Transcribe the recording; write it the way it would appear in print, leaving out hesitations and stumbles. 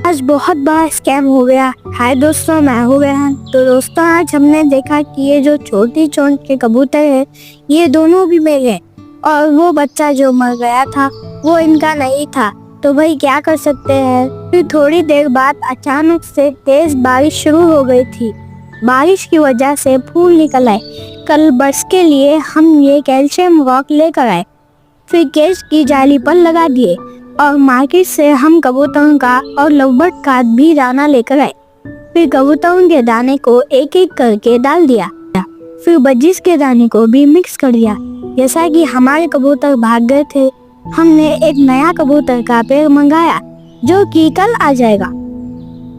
आज बहुत बड़ा स्कैम हो गया। हाय दोस्तों, मैं हूँ रेहान। तो दोस्तों, आज हमने देखा कि ये जो छोटी चोंच के कबूतर है, ये दोनों भी मेरे हैं और वो बच्चा जो मर गया था वो इनका नहीं था। तो भाई क्या कर सकते हैं। फिर थोड़ी देर बाद अचानक से तेज बारिश शुरू हो गई थी। बारिश की वजह से फूल निकल आए। कल बरस के लिए हम ये कैल्शियम रॉक लेकर आए, फिर केज की जाली पर लगा दिए और मार्केट से हम कबूतरों का और लवबर्ड का भी दाना लेकर आए। फिर कबूतरों के दाने को एक एक करके डाल दिया, फिर बजिस के दाने को भी मिक्स कर दिया। जैसा कि हमारे कबूतर भाग गए थे, हमने एक नया कबूतर का पेड़ मंगाया जो कि कल आ जाएगा।